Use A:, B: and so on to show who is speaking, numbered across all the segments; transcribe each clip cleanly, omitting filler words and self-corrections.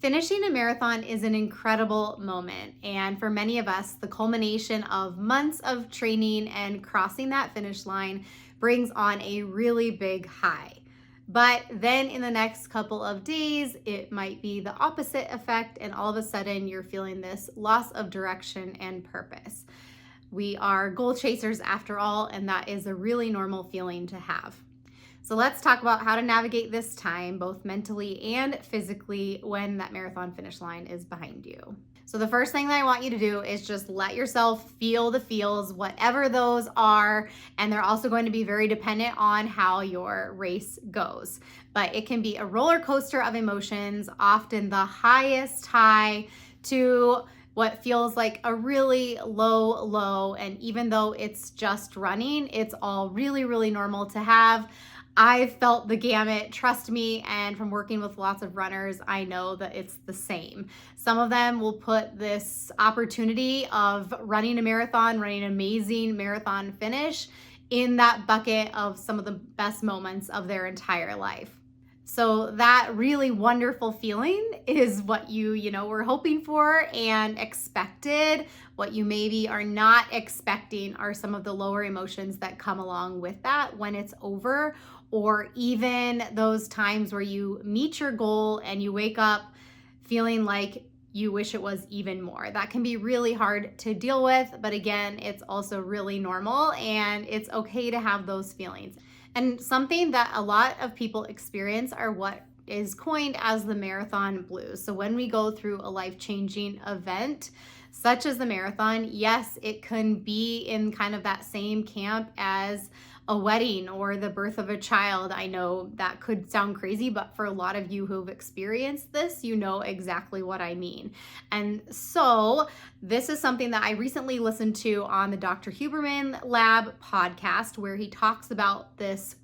A: Finishing a marathon is an incredible moment, and for many of us, the culmination of months of training and crossing that finish line brings on a really big high. But then in the next couple of days, it might be the opposite effect, and all of a sudden you're feeling this loss of direction and purpose. We are goal chasers after all, and that is a really normal feeling to have. So let's talk about how to navigate this time, both mentally and physically, when that marathon finish line is behind you. So the first thing that I want you to do is just let yourself feel the feels, whatever those are. And they're also going to be very dependent on how your race goes. But it can be a roller coaster of emotions, often the highest high to what feels like a really low low. And even though it's just running, it's all really, really normal to have. I've felt the gamut, trust me, and from working with lots of runners, I know that it's the same. Some of them will put this opportunity of running a marathon, running an amazing marathon finish in that bucket of some of the best moments of their entire life. So that really wonderful feeling is what you were hoping for and expected. What you maybe are not expecting are some of the lower emotions that come along with that when it's over, or even those times where you meet your goal and you wake up feeling like you wish it was even more. That can be really hard to deal with, but again, it's also really normal and it's okay to have those feelings. And something that a lot of people experience are what is coined as the marathon blues. So when we go through a life-changing event, such as the marathon, yes, it can be in kind of that same camp as a wedding or the birth of a child. I know that could sound crazy, but for a lot of you who've experienced this, you know exactly what I mean. And so this is something that I recently listened to on the Dr. Huberman Lab podcast, where he talks about this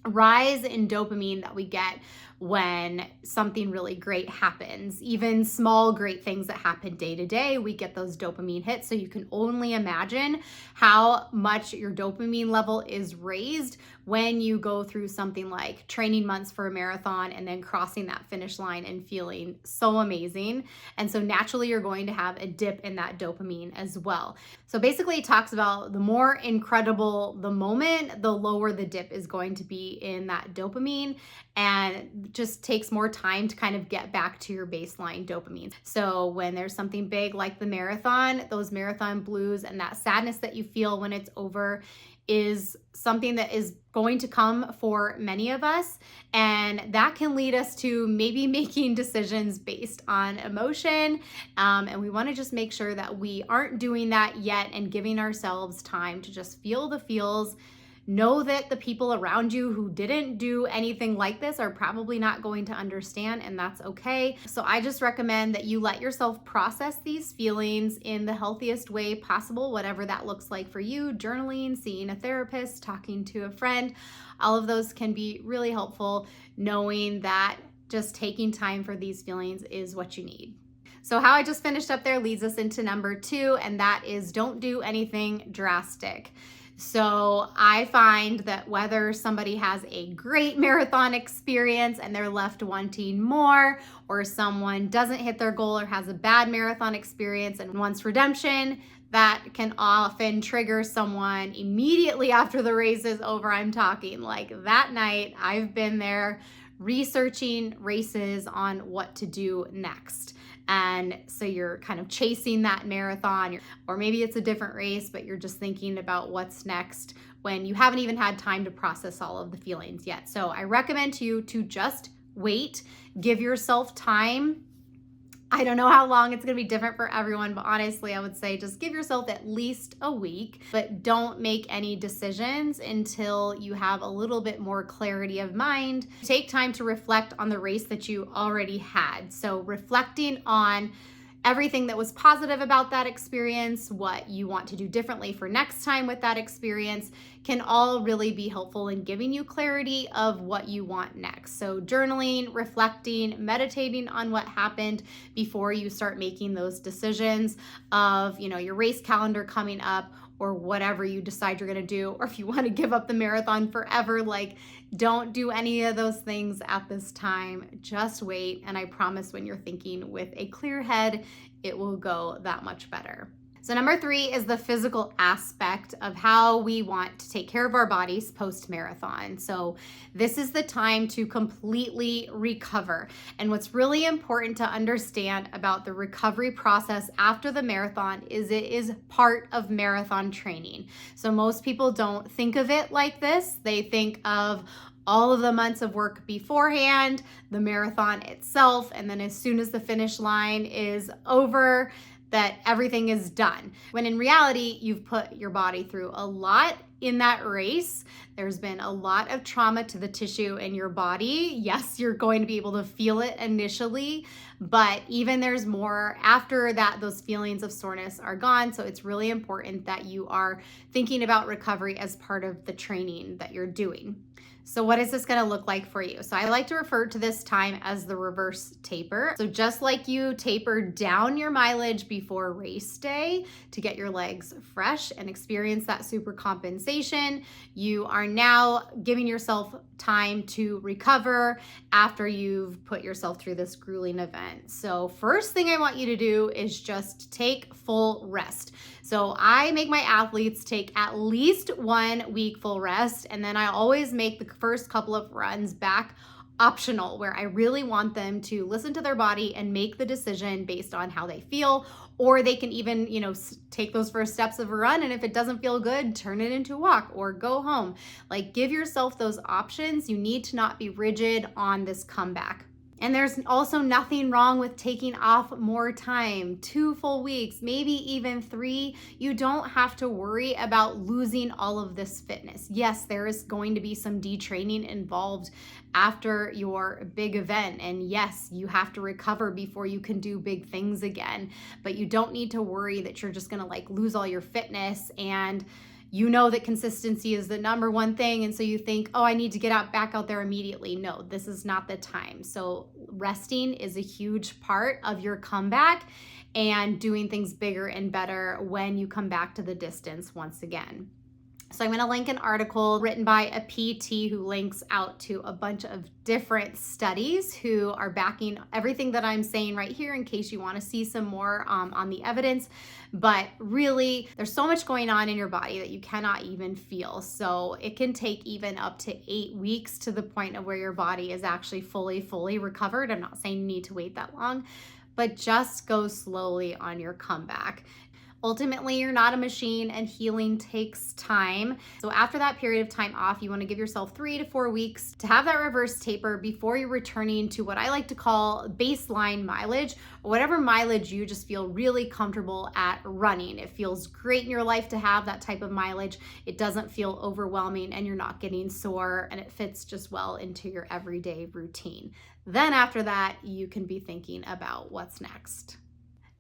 A: rise in dopamine that we get when something really great happens. Even small great things that happen day to day, we get those dopamine hits. So you can only imagine how much your dopamine level is raised when you go through something like training months for a marathon and then crossing that finish line and feeling so amazing. And so naturally you're going to have a dip in that dopamine as well. So basically it talks about the more incredible the moment, the lower the dip is going to be in that dopamine, and just takes more time to kind of get back to your baseline dopamine. So when there's something big like the marathon, those marathon blues and that sadness that you feel when it's over is something that is going to come for many of us. And that can lead us to maybe making decisions based on emotion. And we want to just make sure that we aren't doing that yet and giving ourselves time to just feel the feels. Know that the people around you who didn't do anything like this are probably not going to understand, and that's okay. So I just recommend that you let yourself process these feelings in the healthiest way possible, whatever that looks like for you. Journaling, seeing a therapist, talking to a friend, all of those can be really helpful, knowing that just taking time for these feelings is what you need. So how I just finished up there leads us into number 2, and that is don't do anything drastic. So I find that whether somebody has a great marathon experience and they're left wanting more, or someone doesn't hit their goal or has a bad marathon experience and wants redemption, that can often trigger someone immediately after the race is over. I'm talking like that night. I've been there researching races on what to do next. And so you're kind of chasing that marathon, or maybe it's a different race, but you're just thinking about what's next when you haven't even had time to process all of the feelings yet. So I recommend you to just wait, give yourself time. I don't know how long it's going to be different for everyone, but honestly, I would say just give yourself at least a week, but don't make any decisions until you have a little bit more clarity of mind. Take time to reflect on the race that you already had. So reflecting on everything that was positive about that experience, what you want to do differently for next time with that experience, can all really be helpful in giving you clarity of what you want next. So journaling, reflecting, meditating on what happened before you start making those decisions of, your race calendar coming up, or whatever you decide you're gonna do, or if you wanna give up the marathon forever, like, don't do any of those things at this time. Just wait, and I promise when you're thinking with a clear head, it will go that much better. So number 3 is the physical aspect of how we want to take care of our bodies post-marathon. So this is the time to completely recover. And what's really important to understand about the recovery process after the marathon is it is part of marathon training. So most people don't think of it like this. They think of all of the months of work beforehand, the marathon itself, and then as soon as the finish line is over, that everything is done. When in reality, you've put your body through a lot in that race. There's been a lot of trauma to the tissue in your body. Yes, you're going to be able to feel it initially, but even there's more after that. Those feelings of soreness are gone. So it's really important that you are thinking about recovery as part of the training that you're doing. So what is this gonna look like for you? So I like to refer to this time as the reverse taper. So just like you taper down your mileage before race day to get your legs fresh and experience that super compensation, you are now giving yourself time to recover after you've put yourself through this grueling event. So first thing I want you to do is just take full rest. So I make my athletes take at least 1 week full rest, and then I always make the first couple of runs back optional, where I really want them to listen to their body and make the decision based on how they feel, or they can even, take those first steps of a run, and if it doesn't feel good, turn it into a walk or go home. Like, give yourself those options. You need to not be rigid on this comeback. And there's also nothing wrong with taking off more time, 2 full weeks, maybe even 3. You don't have to worry about losing all of this fitness. Yes, there is going to be some detraining involved after your big event. And yes, you have to recover before you can do big things again. But you don't need to worry that you're just gonna lose all your fitness, and you know that consistency is the number one thing, and so you think, oh, I need to get back out there immediately. No, this is not the time. So resting is a huge part of your comeback and doing things bigger and better when you come back to the distance once again. So I'm going to link an article written by a PT who links out to a bunch of different studies who are backing everything that I'm saying right here in case you want to see some more on the evidence. But really, there's so much going on in your body that you cannot even feel. So it can take even up to 8 weeks to the point of where your body is actually fully recovered. I'm not saying you need to wait that long, but just go slowly on your comeback. Ultimately, you're not a machine, and healing takes time. So after that period of time off, you want to give yourself 3 to 4 weeks to have that reverse taper before you're returning to what I like to call baseline mileage, or whatever mileage you just feel really comfortable at running. It feels great in your life to have that type of mileage. It doesn't feel overwhelming, and you're not getting sore, and it fits just well into your everyday routine. Then after that, you can be thinking about what's next.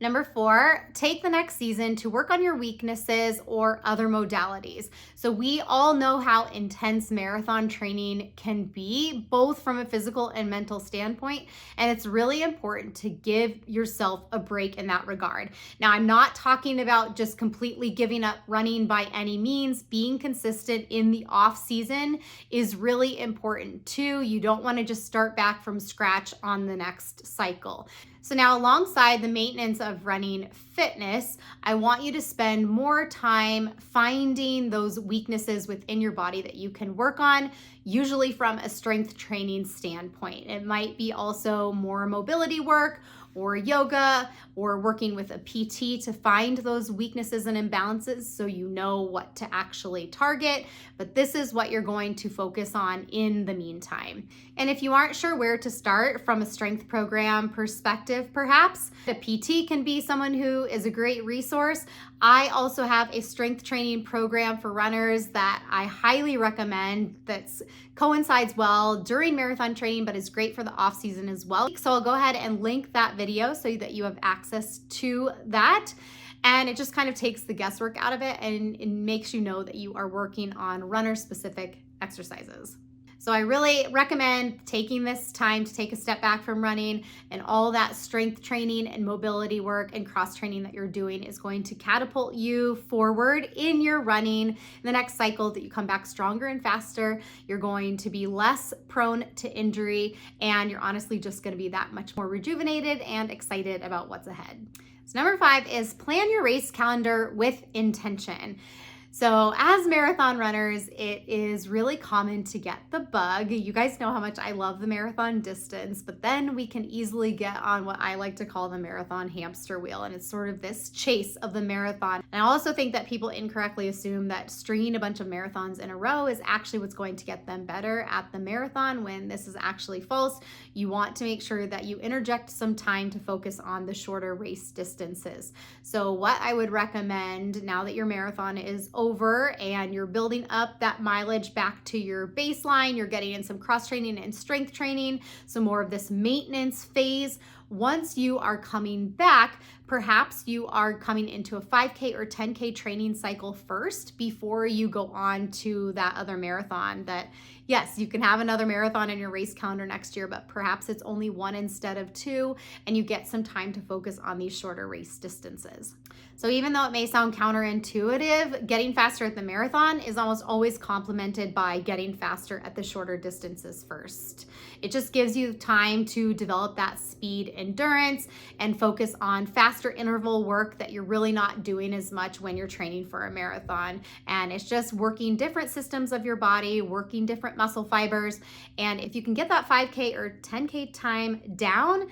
A: Number 4, take the next season to work on your weaknesses or other modalities. So we all know how intense marathon training can be, both from a physical and mental standpoint, and it's really important to give yourself a break in that regard. Now, I'm not talking about just completely giving up running by any means. Being consistent in the off season is really important too. You don't want to just start back from scratch on the next cycle. So now, alongside the maintenance of running fitness, I want you to spend more time finding those weaknesses within your body that you can work on, usually from a strength training standpoint. It might be also more mobility work or yoga or working with a PT to find those weaknesses and imbalances so you know what to actually target. But this is what you're going to focus on in the meantime. And if you aren't sure where to start from a strength program perspective, perhaps a PT can be someone who is a great resource. I also have a strength training program for runners that I highly recommend that coincides well during marathon training, but is great for the off season as well. So I'll go ahead and link that video so that you have access to that. And it just kind of takes the guesswork out of it, and it makes you know that you are working on runner specific exercises. So I really recommend taking this time to take a step back from running, and all that strength training and mobility work and cross training that you're doing is going to catapult you forward in your running. In the next cycle that you come back stronger and faster, you're going to be less prone to injury, and you're honestly just going to be that much more rejuvenated and excited about what's ahead. So number 5 is plan your race calendar with intention. So as marathon runners, it is really common to get the bug. You guys know how much I love the marathon distance, but then we can easily get on what I like to call the marathon hamster wheel. And it's sort of this chase of the marathon. And I also think that people incorrectly assume that stringing a bunch of marathons in a row is actually what's going to get them better at the marathon, when this is actually false. You want to make sure that you interject some time to focus on the shorter race distances. So what I would recommend now that your marathon is over and you're building up that mileage back to your baseline, you're getting in some cross training and strength training, some more of this maintenance phase. Once you are coming back, perhaps you are coming into a 5K or 10K training cycle first before you go on to that other marathon. That, yes, you can have another marathon in your race calendar next year, but perhaps it's only 1 instead of 2, and you get some time to focus on these shorter race distances. So even though it may sound counterintuitive, getting faster at the marathon is almost always complemented by getting faster at the shorter distances first. It just gives you time to develop that speed endurance and focus on faster interval work that you're really not doing as much when you're training for a marathon. And it's just working different systems of your body, working different muscle fibers. And if you can get that 5K or 10K time down,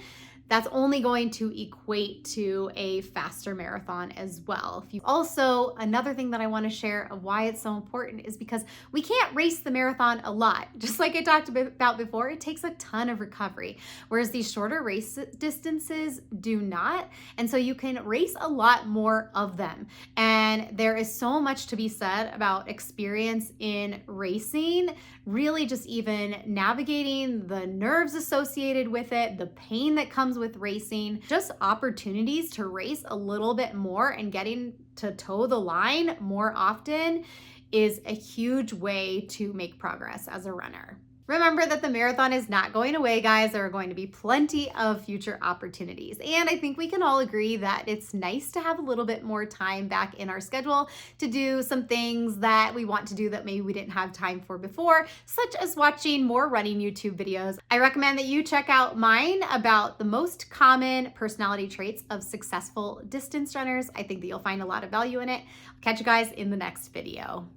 A: that's only going to equate to a faster marathon as well. Also, another thing that I want to share of why it's so important is because we can't race the marathon a lot. Just like I talked about before, it takes a ton of recovery, whereas these shorter race distances do not. And so you can race a lot more of them. And there is so much to be said about experience in racing, really just even navigating the nerves associated with it, the pain that comes with racing, just opportunities to race a little bit more and getting to toe the line more often is a huge way to make progress as a runner. Remember that the marathon is not going away, guys. There are going to be plenty of future opportunities. And I think we can all agree that it's nice to have a little bit more time back in our schedule to do some things that we want to do that maybe we didn't have time for before, such as watching more running YouTube videos. I recommend that you check out mine about the most common personality traits of successful distance runners. I think that you'll find a lot of value in it. I'll catch you guys in the next video.